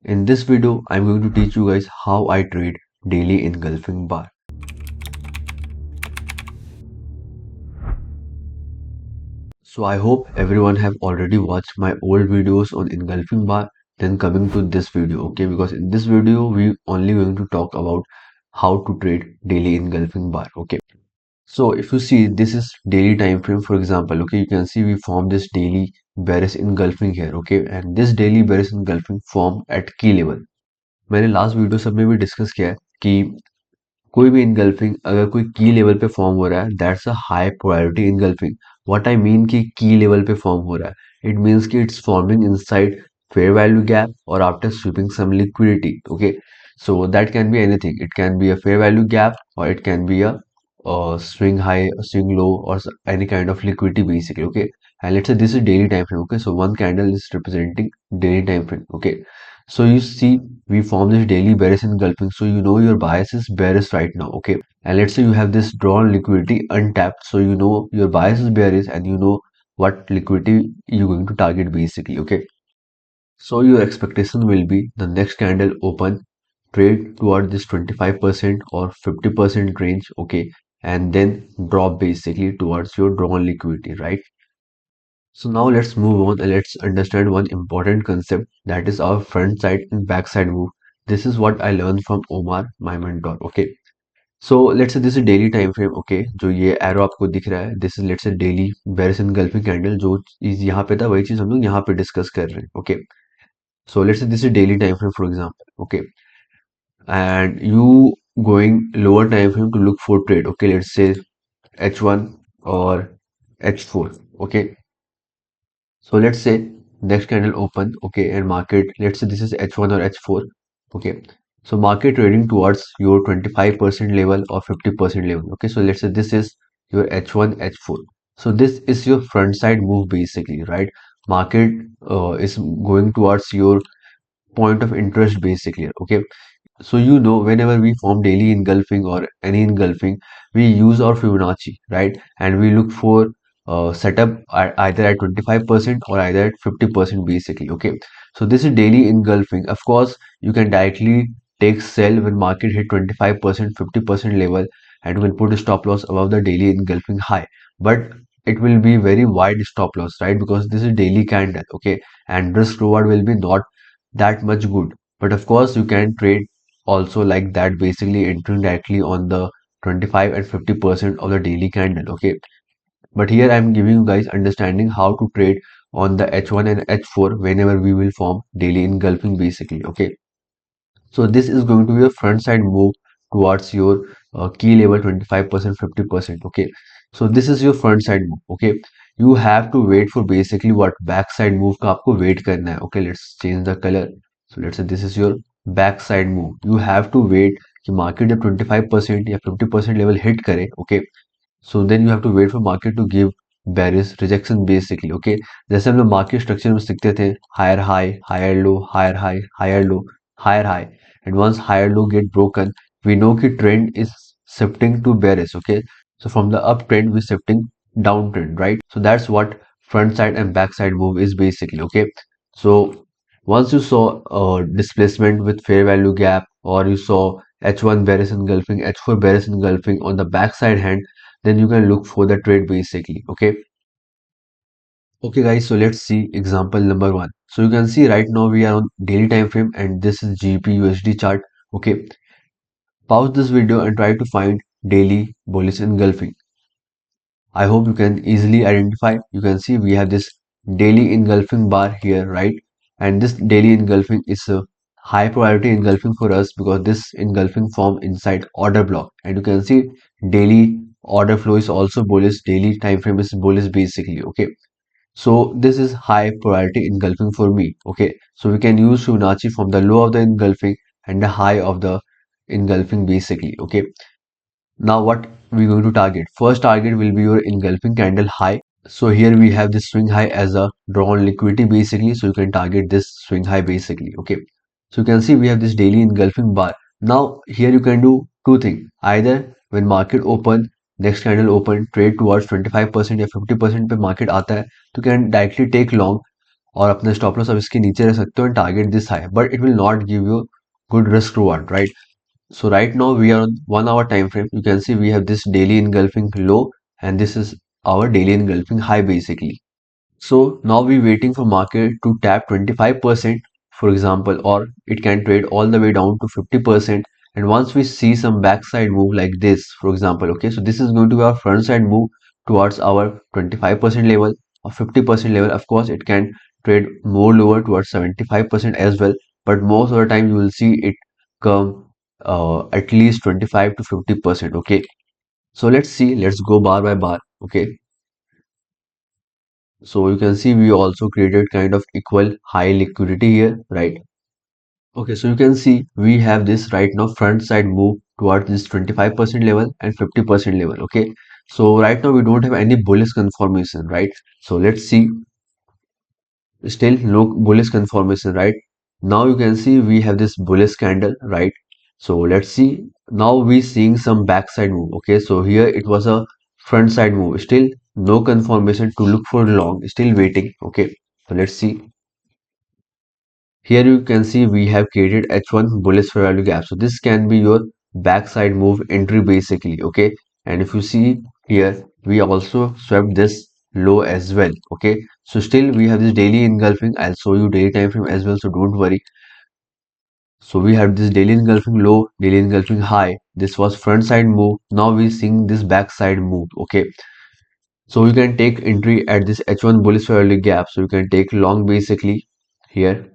In this video, I'm going to teach you guys how I trade daily engulfing bar. So I hope everyone have already watched my old videos on engulfing bar, then coming to this video, okay? Because in this video, we only going to talk about how to trade daily engulfing bar, okay? So if you see, this is daily time frame, for example, okay? You can see we form this daily bearish engulfing here, okay? And this daily bearish engulfing form at key level. मैंने last video सब में भी discuss किया है कि कोई भी engulfing अगर कोई की लेवल पे फॉर्म हो रहा है that's a high priority engulfing what I mean कि की लेवल पे फॉर्म हो रहा है इट मीन्स कि it's forming inside fair value gap और after sweeping some liquidity okay so that can be anything, it can be a fair value gap or it can be a swing high, a swing low, or any kind of liquidity basically, okay. And let's say this is daily time frame, okay, so one candle is representing daily time frame, okay. So you see we form this daily bearish engulfing, so you know your bias is bearish right now, okay. And let's say you have this drawn liquidity untapped, so you know your bias is bearish and you know what liquidity you're going to target basically, okay. So your expectation will be the next candle open trade toward this 25% or 50% range, okay, and then drop basically towards your drawn liquidity, right? So now let's move on and let's understand one important concept, that is our front side and back side move. This is what I learned from Omar, my mentor, okay. So let's say this is daily time frame, okay, जो ये arrow आपको दिख रहा है, this is let's say daily bearish engulfing candle, जो चीज यहाँ पे था वही चीज हम लोग यहाँ पे डिस्कस कर रहे हैं, okay. So let's say this is daily time frame, for example, okay, and you going lower time frame to look for trade, okay, let's say H1 or H4, okay. So let's say next candle open, okay, and market, let's say this is H1 or H4, okay. So market trading towards your 25% level or 50% level, okay. So let's say this is your H1, H4. So this is your front side move basically, right? Market is going towards your point of interest basically, okay. So you know whenever we form daily engulfing or any engulfing, we use our Fibonacci, right? And we look for setup either at 25% or either at 50% basically, okay. So this is daily engulfing. Of course you can directly take sell when market hit 25% 50% level, and will put a stop loss above the daily engulfing high, but it will be very wide stop loss, right? Because this is daily candle, okay, and risk reward will be not that much good. But of course you can trade also like that, basically entering directly on the 25 and 50% of the daily candle, okay. But here I'm giving you guys understanding how to trade on the H1 and H4 whenever we will form daily engulfing basically, okay. So this is going to be a front side move towards your key level 25% 50%, okay. So this is your front side move, okay. You have to wait for basically what back side move का आपको wait करना है, okay. Let's change the color. So let's say this is your back side move. You have to wait कि market जब 25% या 50% level hit करे, okay. So then you have to wait for market to give bearish rejection basically, okay. जैसे हम लोग market structure में सीखते थे, higher high, higher low, higher high, higher low, higher high, and once higher low get broken, we know कि trend is shifting to bearish, okay. So from the uptrend we're shifting downtrend, right? So that's what front side and back side move is basically, okay. So once you saw displacement with fair value gap, or you saw H1 bearish engulfing, H4 bearish engulfing on the backside hand, then you can look for the trade basically, okay. Okay guys, so let's see example number one. So you can see right now we are on daily time frame and this is GBP USD chart, okay. Pause this video and try to find daily bullish engulfing. I hope you can easily identify. You can see we have this daily engulfing bar here, right? And this daily engulfing is a high priority engulfing for us because this engulfing form inside order block. And you can see daily order flow is also bullish, daily time frame is bullish basically, okay. So this is high priority engulfing for me, okay. So we can use Fibonacci from the low of the engulfing and the high of the engulfing basically, okay. Now what we're going to target? First target will be your engulfing candle high. So here we have this swing high as a drawn liquidity basically. So you can target this swing high basically. Okay. So you can see we have this daily engulfing bar. Now here you can do two things. Either when market open, next candle open, trade towards 25% or 50% पे market आता है, तो you can directly take long. और अपने stop loss अब इसके नीचे रख सकते हो and target this high, but it will not give you good risk reward, right? So right now we are on 1 hour time frame. You can see we have this daily engulfing low and this is our daily engulfing high basically. So now we waiting for market to tap 25%, for example, or it can trade all the way down to 50%. And once we see some backside move like this, for example, okay, so this is going to be our front side move towards our 25% level or 50% level. Of course, it can trade more lower towards 75% as well, but most of the time you will see it come at least 25 to 50%. Okay, so let's see, let's go bar by bar. Okay, so you can see we also created kind of equal high liquidity here, right? Okay, so you can see we have this right now front side move towards this 25% level and 50% level. Okay, so right now we don't have any bullish confirmation, right? So let's see, still no bullish confirmation, right? Now you can see we have this bullish candle, right? So let's see, now we seeing some backside move. Okay, so here it was a front side move, still no confirmation to look for long, still waiting. Okay, so let's see, here you can see we have created H1 bullish fair value gap. So this can be your backside move entry basically. Okay, and if you see here, we also swept this low as well. Okay, so still we have this daily engulfing. I'll show you daily time frame as well, so don't worry. So we have this daily engulfing low, daily engulfing high. This was front side move. Now we seeing this backside move. Okay, so you can take entry at this H1 bullish fair value gap. So you can take long basically here.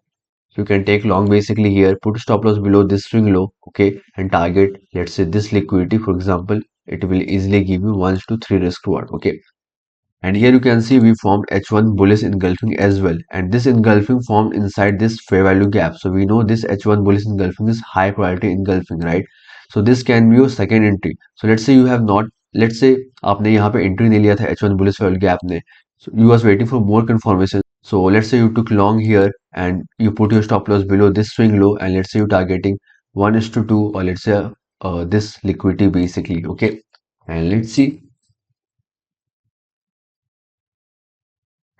So you can take long basically here, put stop loss below this swing low, okay, and target, let's say this liquidity, for example, it will easily give you 1 to 3 risk reward, okay. And here you can see we formed H1 bullish engulfing as well. And this engulfing formed inside this fair value gap. So we know this H1 bullish engulfing is high priority engulfing, right? So this can be your second entry. So let's say you have not, let's say आपने यहाँ पे entry नहीं लिया था H1 bullish fair value gap ने. So you was waiting for more confirmation. So let's say you took long here and you put your stop loss below this swing low and let's say you're targeting 1 is to 2 or let's say this liquidity basically, okay. And let's see,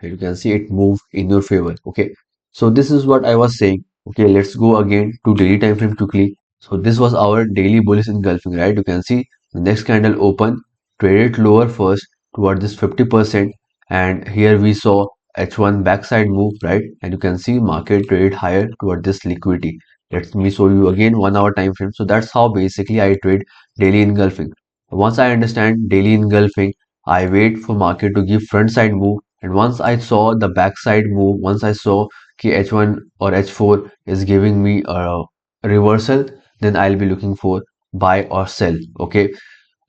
you can see it move in your favor. Okay, so this is what I was saying. Okay, let's go again to daily time frame quickly. So this was our daily bullish engulfing, right? You can see the next candle open, traded lower first toward this 50%, and here we saw H1 backside move, right? And you can see market traded higher toward this liquidity. Let me show you again 1 hour time frame. So that's how basically I trade daily engulfing. Once I understand daily engulfing, I wait for market to give front side move, and once I saw the backside move, once I saw कि H1 or H4 is giving me a reversal, then I'll be looking for buy or sell. Okay,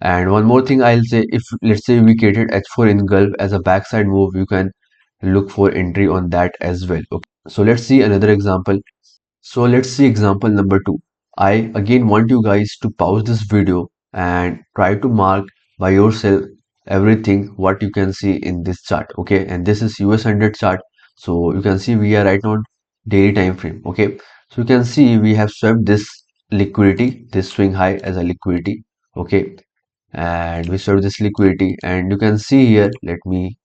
and one more thing I'll say, if let's say we created H4 in Gulf as a backside move, you can look for entry on that as well. Okay, so let's see another example. So let's see example number two. I again want you guys to pause this video and try to mark by yourself everything what you can see in this chart. Okay, and this is US 100 chart. So you can see we are right on daily time frame. Okay, so you can see we have swept this liquidity, this swing high as a liquidity. Okay, and we swept this liquidity, and you can see here, let me,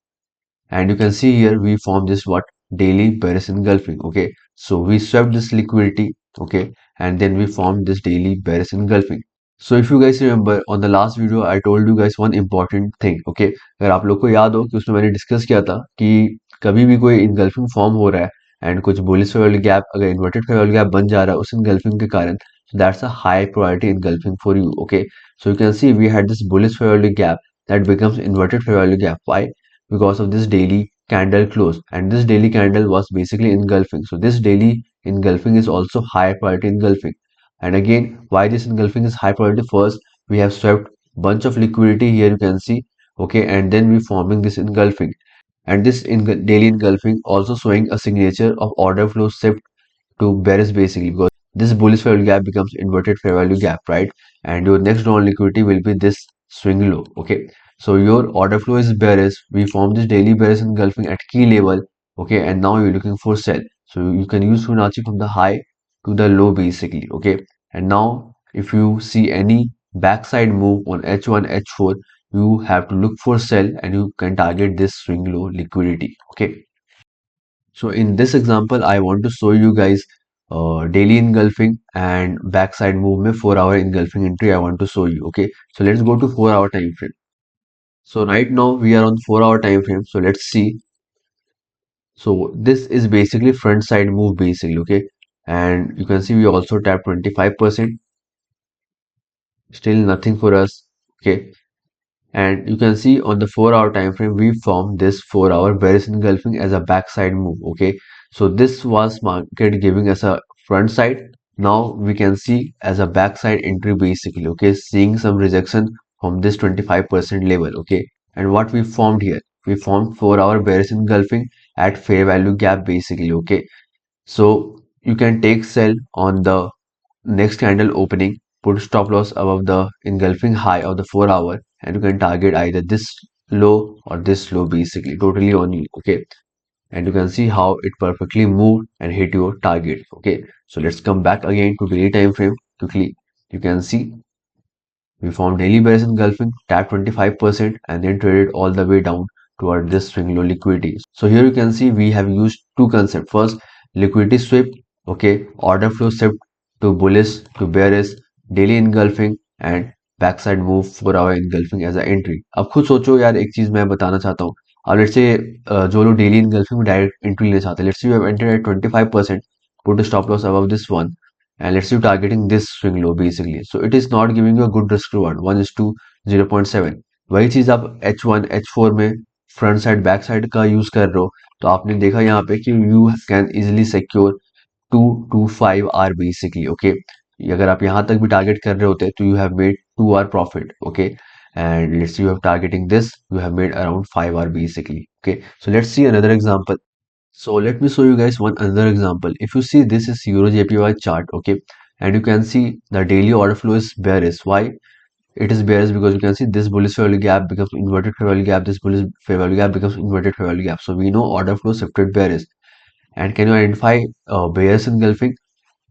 and you can see here we form this what daily bearish engulfing. Okay, so we swept this liquidity, okay, and then we formed this daily bearish engulfing. So if you guys remember on the last video I told you guys one important thing. Okay, अगर आप लोग को याद हो कि उसमें मैंने discuss किया था कि कभी भी कोई इनगल्फिंग फॉर्म हो रहा है एंड कुछ बुलिश फेयर वैल्यू गैप, अगर इन्वर्टेड फेयर वैल्यू गैप बन जा रहा है उस इनगल्फिंग के कारण, so that's a high priority engulfing for you. Okay, so you can see we had this bullish fair value gap that becomes inverted fair value gap. Why? Because of this daily candle close, and this daily candle was basically engulfing. So this daily engulfing is also high priority engulfing. And again, why this engulfing is high priority? First, we have swept bunch of liquidity here, you can see, okay, and then we forming this engulfing, and this daily engulfing also showing a signature of order flow shift to bearish basically, because this bullish fair value gap becomes inverted fair value gap, right? And your next down liquidity will be this swing low. Okay, so your order flow is bearish, we form this daily bearish engulfing at key level. Okay, and now you're looking for sell, so you can use Fibonacci from the high to the low basically. Okay, and now if you see any backside move on H1 H4, you have to look for sell and you can target this swing low liquidity. Okay, So in this example, I want to show you guys daily engulfing and backside movement 4 hour engulfing entry. I want to show you. Okay, so let's go to 4 hour time frame. So right now we are on 4 hour time frame. So let's see. So this is basically front side move basically. Okay, and you can see we also tap 25%. Still nothing for us. Okay, and you can see on the 4 hour time frame we formed this 4 hour bearish engulfing as a backside move. Okay, so this was market giving us a front side. Now we can see as a backside entry basically. Okay, seeing some rejection from this 25% level. Okay, and what we formed here, we formed 4 hour bearish engulfing at fair value gap basically. Okay, so you can take sell on the next candle opening, put stop loss above the engulfing high of the 4 hour, and you can target either this low or this low basically, totally on you. Okay, and you can see how it perfectly moved and hit your target. Okay, so let's come back again to daily time frame quickly. You can see we found daily bears engulfing, tapped 25% and then traded all the way down toward this swing low liquidity. So here you can see we have used two concepts. First, liquidity sweep, okay, order flow shift to bullish to bearish, daily engulfing and backside move 4 hour engulfing as a entry. अब खुद सोचो यार एक चीज मैं बताना चाहता हूँ. अब let's say जो लोग daily engulfing में direct entry लेना चाहते हैं, let's say you have entered at 25%, put a stop loss above this one and let's say you're targeting this swing low basically, so it is not giving you a good risk reward 1 is to 0.7. वही चीज आप H1 H4 में front side back side का use कर रहे हो तो आपने देखा यहाँ पे कि you can easily secure 2 to 5 hour basically. Okay, अगर आप यहाँ तक भी टारगेट कर रहे होते तो you have made 2 hour profit. Okay, and let's say you have targeting this, you have made around 5 hour basically. Okay, so let's see another example. So let me show you guys one another example. If you see, this is Euro JPY chart, okay, and you can see the daily order flow is bearish. Why it is bearish? Because you can see this bullish fair value gap becomes inverted fair value gap, this bullish fair value gap becomes inverted fair value gap. So we know order flow shifted bearish. And can you identify bearish engulfing?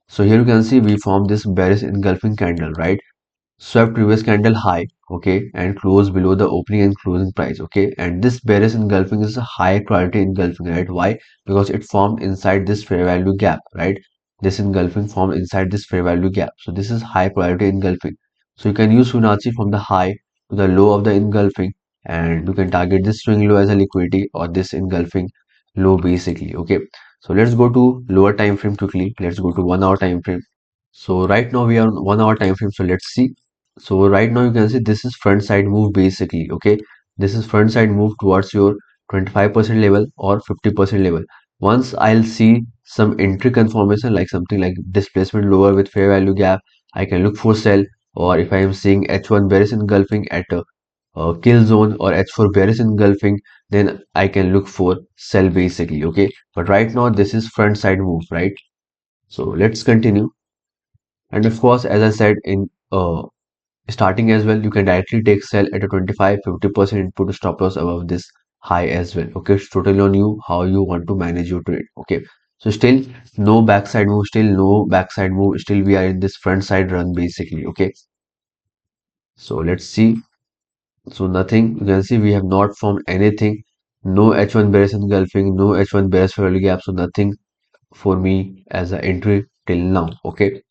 So here you can see we form this bearish engulfing candle, right? Swept previous candle high, okay, and close below the opening and closing price. Okay, and this bearish engulfing is a high priority engulfing, right? Why? Because it formed inside this fair value gap, right? This engulfing formed inside this fair value gap, so this is high priority engulfing. So you can use Fibonacci from the high to the low of the engulfing, and you can target this swing low as a liquidity or this engulfing low basically. Okay, so let's go to lower time frame quickly. Let's go to 1 hour time frame. So right now we are on 1 hour time frame, so let's see. So right now you can see this is front side move basically. Okay, this is front side move towards your 25% level or 50% level. Once I'll see some entry confirmation like something like displacement lower with fair value gap, I can look for sell. Or if I am seeing H1 bearish engulfing at a kill zone or H4 bearish engulfing, then I can look for sell basically. Okay, but right now this is front side move, right? So let's continue. And of course, as I said in starting as well, you can directly take sell at a 25-50% input stop loss above this high as well. Okay, it's totally on you how you want to manage your trade. Okay, so still no backside move, still no backside move, still we are in this front side run basically. Okay, so let's see. So nothing, you can see we have not formed anything. No H1 bearish engulfing, no H1 bearish value gap, so nothing for me as an entry till now. Okay,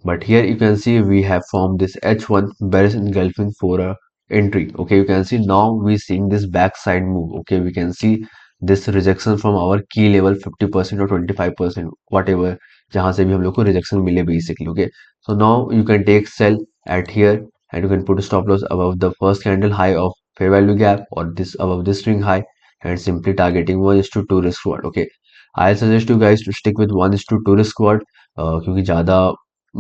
but here you can see we have formed this H1 bearish engulfing for a entry. Okay, you can see now we seeing this backside move. Okay, we can see this rejection from our key level 50% or 25% whatever जहां से भी हम लोग को rejection मिले basically. Okay, so now you can take sell at here and you can put a stop loss above the first candle high of fair value gap or this above this string high and simply targeting 1 is to 2 risk reward. Okay, I suggest you guys to stick with 1 is to 2 risk reward क्योंकि ज़्यादा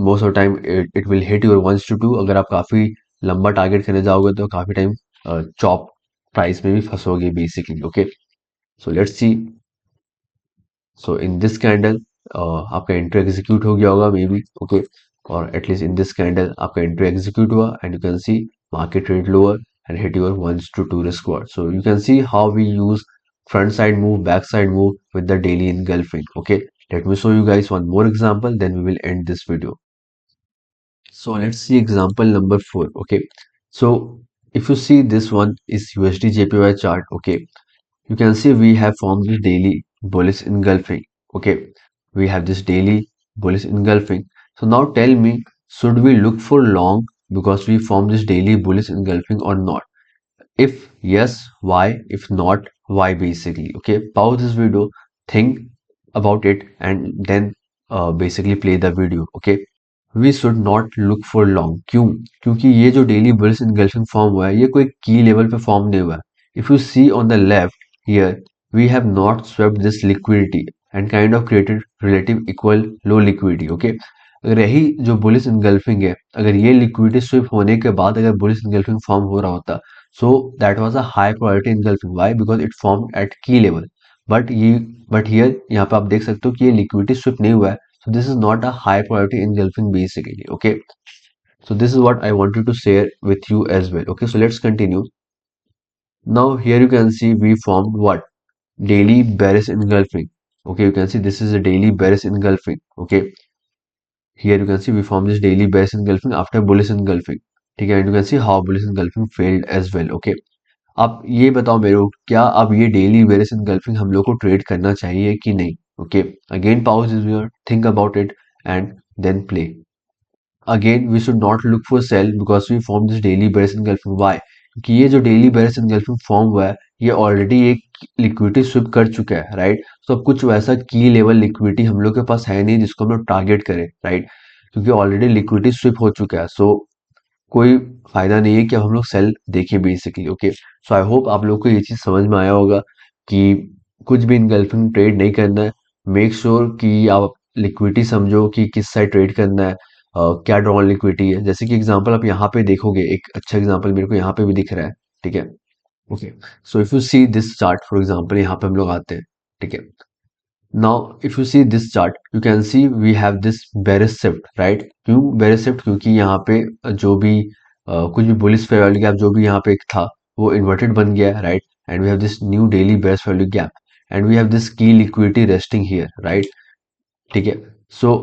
most of time it will hit your 1:2. अगर आप काफी लंबा target करने जाओगे तो काफी टाइम चॉप प्राइस में भी फंसोगे basically. Okay, so let's see. So in this candle आपका एंट्री एग्जीक्यूट हो गया होगा मे बी. ओके, और एटलीस्ट इन दिस कैंडल आपका एंट्री एग्जीक्यूट हुआ and you can see market rate lower and hit your 1:2 risk reward. So you can see how we use front side move, back side move with the daily engulfing. Okay, let me show you guys one more example, then we will end this video. So let's see example number 4. Okay, so if you see this one is USD JPY chart. Okay, you can see we have formed the daily bullish engulfing. Okay, we have this daily bullish engulfing. So now tell me, should we look for long because we form this daily bullish engulfing or not? If yes, why? If not, why basically? Okay, pause this video, think about it, and then basically play the video. Okay, we should not look for long. क्यों? क्योंकि ये जो daily bulls engulfing form हुआ है ये कोई की level पे फॉर्म नहीं हुआ है. If you see on the left here we have not swept this liquidity and kind of created relative equal low liquidity. Okay, अगर यही जो बुलिश इनगल्फिंग है, अगर ये लिक्विडिटी स्विप होने के बाद अगर बुलिश इनगल्फिंग फॉर्म हो रहा होता, so that was a high priority engulfing. Why? Because it formed at key level. But ये बट हियर यहाँ पे आप देख सकते हो कि ये लिक्विडिटी स्विप नहीं हुआ है. So this is not a high priority engulfing basically. Okay. So this is what I wanted to share with you as well. Okay. So let's continue. Now here you can see we formed what? Daily bearish engulfing. Okay. You can see this is a daily bearish engulfing. Okay. Here you can see we formed this daily bearish engulfing after bullish engulfing. ठीक है. And you can see how bullish engulfing failed as well. Okay. अब ये बताओ मेरे को क्या अब ये डेली बेरिस इनगल्फिंग हम लोग को ट्रेड करना चाहिए कि नहीं. Okay, again pause is your, think about it and then play. Again we should not look for sell because we form this daily bearish engulfing. Why? क्योंकि ये जो डेली बेरिस इनगल्फिंग फॉर्म हुआ है ये ऑलरेडी एक liquidity sweep कर चुका है, राइट. तो अब कुछ वैसा की लेवल लिक्विडिटी हम लोग के पास है नहीं जिसको हम लोग टारगेट करें, राइट. क्योंकि ऑलरेडी लिक्विडिटी स्विप हो चुका है. सो कोई फायदा नहीं है कि अब हम लोग सेल देखें basically. Okay, so I hope आप लोग को ये चीज समझ में आया होगा कि कुछ भी इनगल्फिंग ट्रेड नहीं करना है. मेक श्योर कि आप लिक्विडिटी समझो कि किस साइड ट्रेड करना है, क्या ड्रॉन लिक्विडिटी है. जैसे कि एग्जांपल आप यहाँ पे देखोगे, एक अच्छा एग्जांपल मेरे को यहाँ पे भी दिख रहा है. ठीक है. Okay, so if you see this chart for example, यहाँ पे हम लोग आते हैं. ठीक है. Now, if you see this chart, you can see we have this bearish shift, right? क्यों bearish shift? क्योंकि यहाँ पे जो भी कुछ भी bullish fair value gap जो भी यहाँ पे एक था वो inverted बन गया है, right? And we have this new daily bearish value gap, and we have this key liquidity resting here, right? ठीक है. So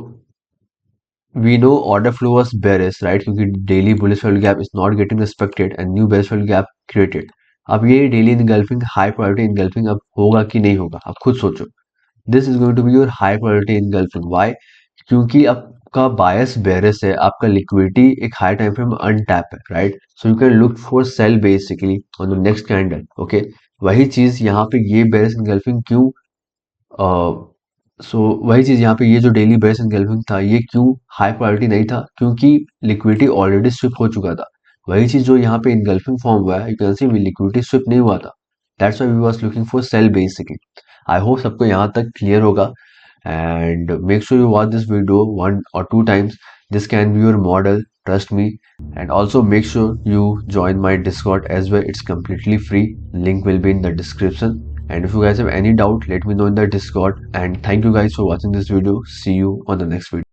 we know order flow was bearish, right? क्योंकि daily bullish value gap is not getting respected and new bearish value gap created. अब ये daily engulfing high priority engulfing अब होगा कि नहीं होगा, आप खुद सोचो. This is going to be your high priority engulfing. Why? क्योंकि आपका बायस बेरिश है, आपका लिक्विडिटी एक हाई टाइम फ्रेम में अनटैप है, right. So you can look for sell basically on the next candle. Okay, वही चीज यहाँ पे ये बेरिश इनगल्फिंग क्यों, सो वही चीज यहाँ पे ये जो डेली बेरिश इनगल्फिंग था ये क्यों हाई प्रायोरिटी नहीं था? क्योंकि लिक्विडिटी ऑलरेडी स्विप हो चुका था. वही चीज जो यहाँ पे इनगल्फिंग फॉर्म हुआ है, you can see liquidity sweep नहीं हुआ था. That's why we was looking for sell basically. I hope सबको यहाँ तक क्लियर होगा. And make sure you watch this video 1 or 2 times. This can be your model, trust me. And also make sure you join my Discord as well. It's completely free. Link will be in the description. And if you guys have any doubt, let me know in the Discord. And thank you guys for watching this video. See you on the next video.